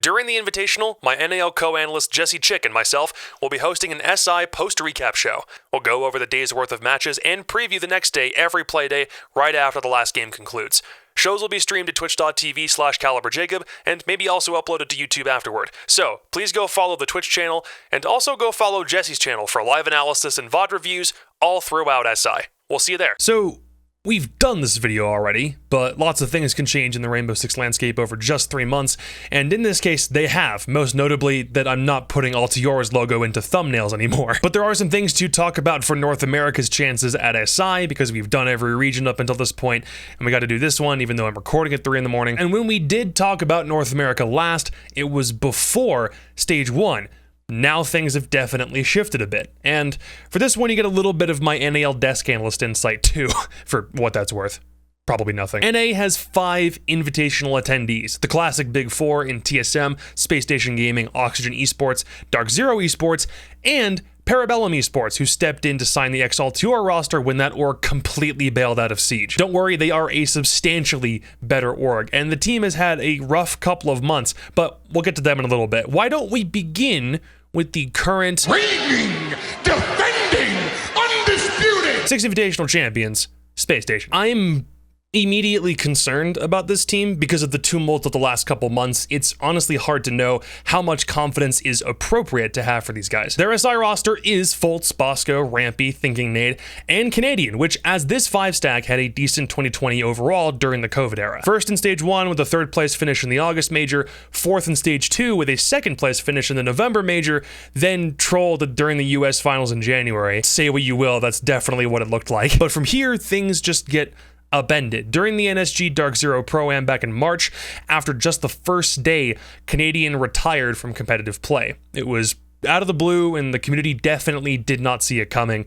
During the Invitational, my NAL co-analyst Jesse Chick and myself will be hosting an SI post-recap show. We'll go over the day's worth of matches and preview the next day every play day right after the last game concludes. Shows will be streamed at twitch.tv/CaliberJacob and maybe also uploaded to YouTube afterward. So, please go follow the Twitch channel and also go follow Jesse's channel for live analysis and VOD reviews all throughout SI. We'll see you there. So, we've done this video already, but lots of things can change in the Rainbow Six landscape over just 3 months, and in this case, they have, most notably that I'm not putting Altior's logo into thumbnails anymore. But there are some things to talk about for North America's chances at SI, because we've done every region up until this point, and we got to do this one, even though I'm recording at 3 in the morning. And when we did talk about North America last, it was before Stage 1. Now things have definitely shifted a bit, and for this one you get a little bit of my NAL desk analyst insight too, for what that's worth. Probably nothing. NA has 5 invitational attendees, the classic Big 4 in TSM, Spacetation Gaming, Oxygen Esports, DarkZero Esports, and Parabellum Esports, who stepped in to sign the Altior roster when that org completely bailed out of Siege. Don't worry, they are a substantially better org, and the team has had a rough couple of months, but we'll get to them in a little bit. Why don't we begin with the current reigning, defending, undisputed Six Invitational champions, Spacetation. I'm immediately concerned about this team because of the tumult of the last couple months. It's honestly hard to know how much confidence is appropriate to have for these guys. Their SI roster is Fultz, Bosco, Rampy, Thinking Nade, and Canadian, which as this 5-stack had a decent 2020 overall during the COVID era. First in Stage 1 with a 3rd place finish in the August Major, 4th in Stage 2 with a 2nd place finish in the November Major, then trolled during the US Finals in January. Say what you will, that's definitely what it looked like. But from here, things just get upended. During the NSG DarkZero Pro-Am back in March, after just the first day, Canadian retired from competitive play. It was out of the blue, and the community definitely did not see it coming.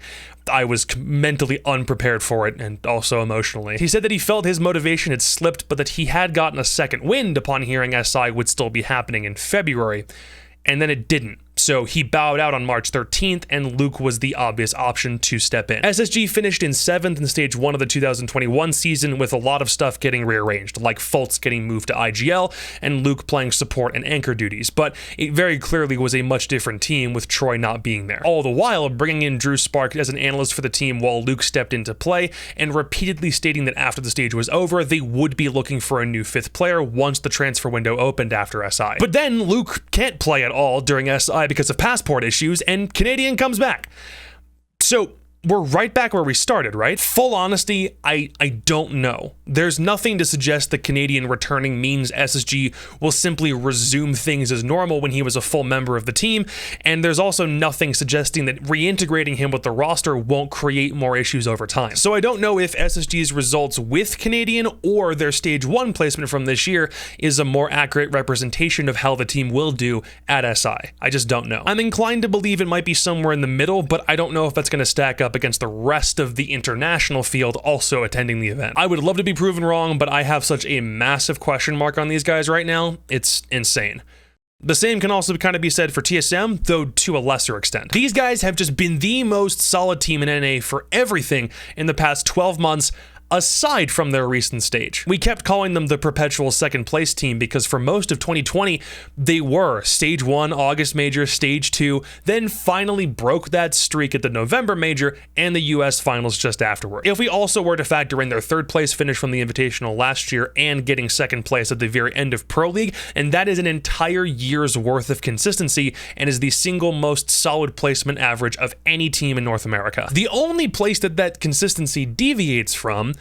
I was mentally unprepared for it, and also emotionally. He said that he felt his motivation had slipped, but that he had gotten a second wind upon hearing SI would still be happening in February, and then it didn't. So he bowed out on March 13th, and Luke was the obvious option to step in. SSG finished in 7th in Stage 1 of the 2021 season, with a lot of stuff getting rearranged, like Fultz getting moved to IGL, and Luke playing support and anchor duties, but it very clearly was a much different team with Troy not being there. All the while, bringing in Drew Spark as an analyst for the team while Luke stepped into play, and repeatedly stating that after the stage was over, they would be looking for a new 5th player once the transfer window opened after SI. But then Luke can't play at all during SI because of passport issues, and Canadian comes back. So we're right back where we started, right? Full honesty, I don't know. There's nothing to suggest that Canadian returning means SSG will simply resume things as normal when he was a full member of the team, and there's also nothing suggesting that reintegrating him with the roster won't create more issues over time. So I don't know if SSG's results with Canadian or their Stage 1 placement from this year is a more accurate representation of how the team will do at SI. I just don't know. I'm inclined to believe it might be somewhere in the middle, but I don't know if that's going to stack up against the rest of the international field also attending the event. I would love to be proven wrong, but I have such a massive question mark on these guys right now. It's insane. The same can also kind of be said for TSM, though to a lesser extent. These guys have just been the most solid team in NA for everything in the past 12 months, aside from their recent stage. We kept calling them the perpetual 2nd place team because for most of 2020, they were Stage 1, August Major, Stage 2, then finally broke that streak at the November Major and the US Finals just afterward. If we also were to factor in their 3rd place finish from the Invitational last year and getting 2nd place at the very end of Pro League, and that is an entire year's worth of consistency and is the single most solid placement average of any team in North America. The only place that consistency deviates from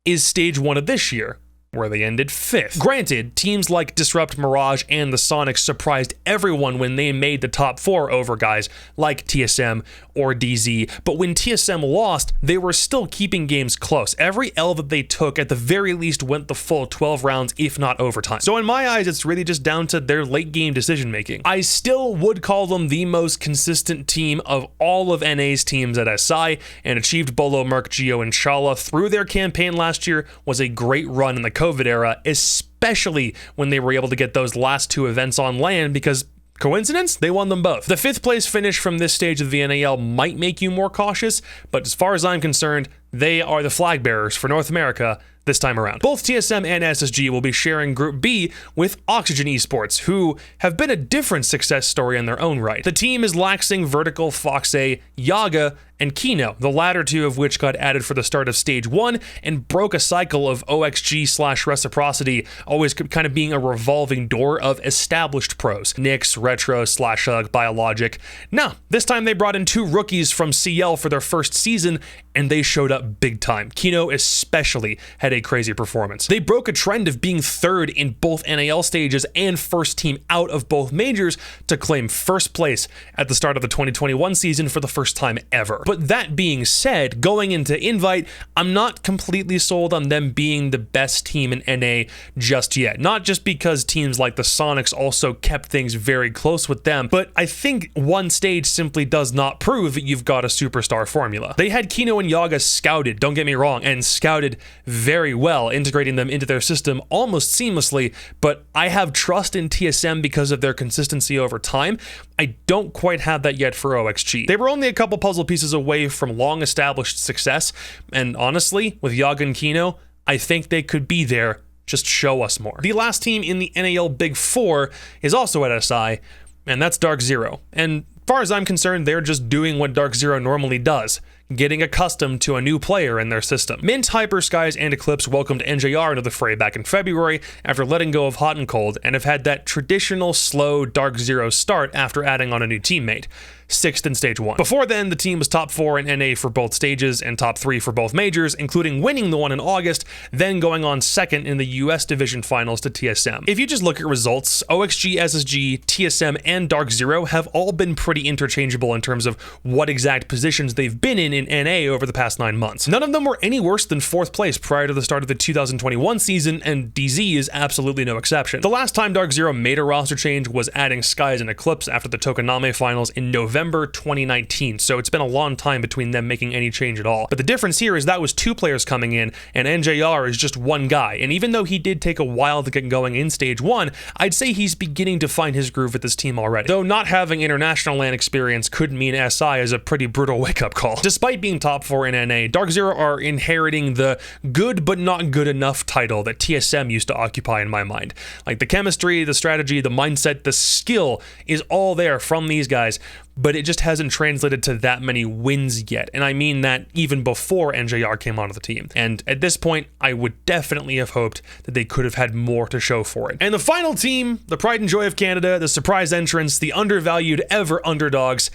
is Stage 1 of this year, where they ended 5th. Granted, teams like Disrupt, Mirage, and the Sonics surprised everyone when they made the top 4 over guys like TSM or DZ, but when TSM lost, they were still keeping games close. Every L that they took at the very least went the full 12 rounds, if not overtime. So in my eyes, it's really just down to their late game decision making. I still would call them the most consistent team of all of NA's teams at SI, and achieved Bolo, Merc, Geo, and Shala through their campaign last year was a great run in the COVID era, especially when they were able to get those last 2 events on land because coincidence? They won them both. The 5th place finish from this stage of the NAL might make you more cautious, but as far as I'm concerned, they are the flag bearers for North America this time around. Both TSM and SSG will be sharing Group B with Oxygen Esports, who have been a different success story in their own right. The team is laxing Vertical, Foxay, Yaga, and Kino, the latter two of which got added for the start of Stage 1 and broke a cycle of OXG/Reciprocity, always kind of being a revolving door of established pros. Nyx, Retro, /Hug, Biologic. No, this time they brought in 2 rookies from CL for their first season, and they showed up big time. Kino especially had a crazy performance. They broke a trend of being third in both NAL stages and first team out of both majors to claim first place at the start of the 2021 season for the first time ever. But that being said, going into Invite, I'm not completely sold on them being the best team in NA just yet. Not just because teams like the Sonics also kept things very close with them, but I think one stage simply does not prove that you've got a superstar formula. They had Kino and Yaga scouted, don't get me wrong, and scouted very well, integrating them into their system almost seamlessly, but I have trust in TSM because of their consistency over time. I don't quite have that yet for OXG. They were only a couple puzzle pieces away from long-established success, and honestly, with Yaga and Kino, I think they could be there. Just show us more. The last team in the NAL Big Four is also at SI, and that's DarkZero. And as far as I'm concerned, they're just doing what DarkZero normally does, getting accustomed to a new player in their system. Mint, Hyperskies, and Eclipse welcomed NJR into the fray back in February after letting go of Hot and Cold, and have had that traditional slow DarkZero start after adding on a new teammate. 6th in Stage 1. Before then, the team was top 4 in NA for both stages and top 3 for both majors, including winning the one in August, then going on 2nd in the US Division Finals to TSM. If you just look at results, OXG, SSG, TSM, and DarkZero have all been pretty interchangeable in terms of what exact positions they've been in NA over the past 9 months. None of them were any worse than 4th place prior to the start of the 2021 season, and DZ is absolutely no exception. The last time DarkZero made a roster change was adding Skies and Eclipse after the Tokoname Finals in November 2019, so it's been a long time between them making any change at all. But the difference here is that was 2 players coming in, and NJR is just 1 guy, and even though he did take a while to get going in Stage 1, I'd say he's beginning to find his groove with this team already. Though not having international LAN experience could mean SI is a pretty brutal wake-up call. Despite being top 4 in NA, DarkZero are inheriting the good but not good enough title that TSM used to occupy in my mind. Like, the chemistry, the strategy, the mindset, the skill is all there from these guys, but it just hasn't translated to that many wins yet. And I mean that even before NJR came onto the team. And at this point, I would definitely have hoped that they could have had more to show for it. And the final team, the pride and joy of Canada, the surprise entrants, the undervalued ever underdogs,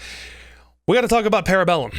we got to talk about Parabellum.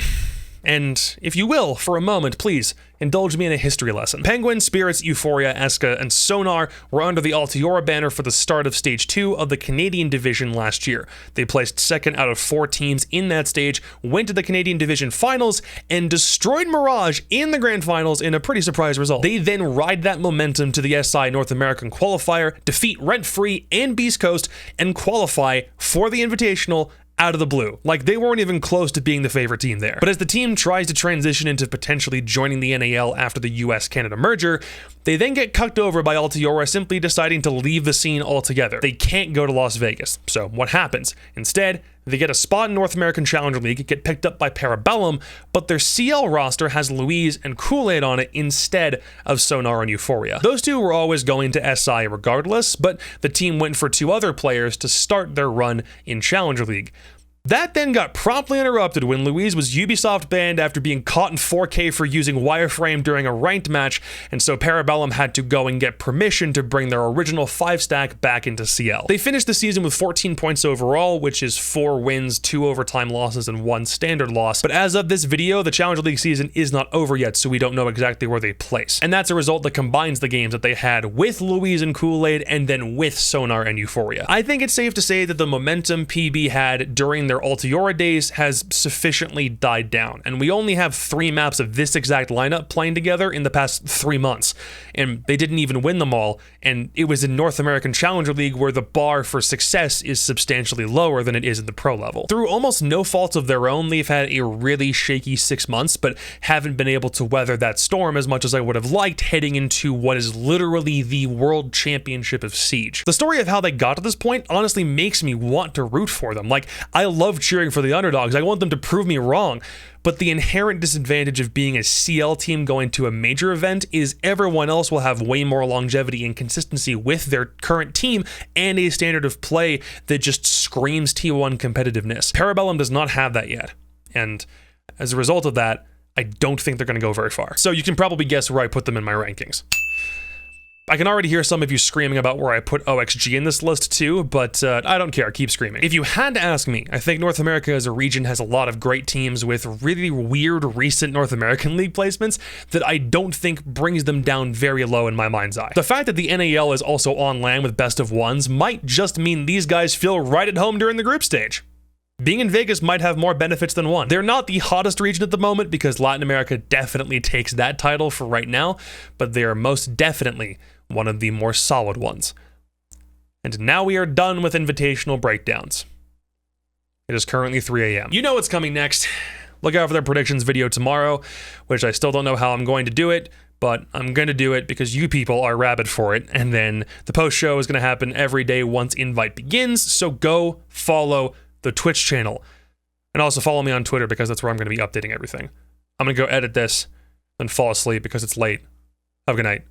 And if you will, for a moment, please indulge me in a history lesson. Penguin, Spirits, Euphoria, Eska, and Sonar were under the Altiora banner for the start of Stage 2 of the Canadian Division last year. They placed 2nd out of 4 teams in that stage, went to the Canadian Division Finals, and destroyed Mirage in the Grand Finals in a pretty surprise result. They then ride that momentum to the SI North American Qualifier, defeat Rent Free and Beast Coast, and qualify for the Invitational out of the blue. Like, they weren't even close to being the favorite team there. But as the team tries to transition into potentially joining the NAL after the US-Canada merger, they then get cucked over by Altiora simply deciding to leave the scene altogether. They can't go to Las Vegas. So what happens? Instead, they get a spot in North American Challenger League, get picked up by Parabellum, but their CL roster has Louise and Kool-Aid on it instead of Sonar and Euphoria. Those two were always going to SI regardless, but the team went for 2 other players to start their run in Challenger League. That then got promptly interrupted when Louise was Ubisoft banned after being caught in 4K for using wireframe during a ranked match, and so Parabellum had to go and get permission to bring their original 5-stack back into CL. They finished the season with 14 points overall, which is 4 wins, 2 overtime losses, and 1 standard loss. But as of this video, the Challenger League season is not over yet, so we don't know exactly where they place. And that's a result that combines the games that they had with Louise and Kool-Aid, and then with Sonar and Euphoria. I think it's safe to say that the momentum PB had during their Altiora days has sufficiently died down, and we only have 3 maps of this exact lineup playing together in the past 3 months, and they didn't even win them all, and it was in North American Challenger League where the bar for success is substantially lower than it is at the pro level. Through almost no fault of their own, they've had a really shaky 6 months, but haven't been able to weather that storm as much as I would have liked heading into what is literally the World Championship of Siege. The story of how they got to this point honestly makes me want to root for them. Like, I love love cheering for the underdogs. I want them to prove me wrong. But the inherent disadvantage of being a CL team going to a major event is everyone else will have way more longevity and consistency with their current team and a standard of play that just screams T1 competitiveness. Parabellum does not have that yet. And as a result of that, I don't think they're going to go very far. So you can probably guess where I put them in my rankings. I can already hear some of you screaming about where I put OXG in this list too, but I don't care, keep screaming. If you had to ask me, I think North America as a region has a lot of great teams with really weird recent North American League placements that I don't think brings them down very low in my mind's eye. The fact that the NAL is also on land with best of ones might just mean these guys feel right at home during the group stage. Being in Vegas might have more benefits than one. They're not the hottest region at the moment because Latin America definitely takes that title for right now, but they are most definitely one of the more solid ones. And now we are done with invitational breakdowns. It is currently 3 a.m. You know what's coming next. Look out for their predictions video tomorrow, which I still don't know how I'm going to do it, but I'm going to do it because you people are rabid for it, and then the post show is going to happen every day once Invite begins, so go follow the Twitch channel. And also follow me on Twitter because that's where I'm going to be updating everything. I'm going to go edit this, then fall asleep because it's late. Have a good night.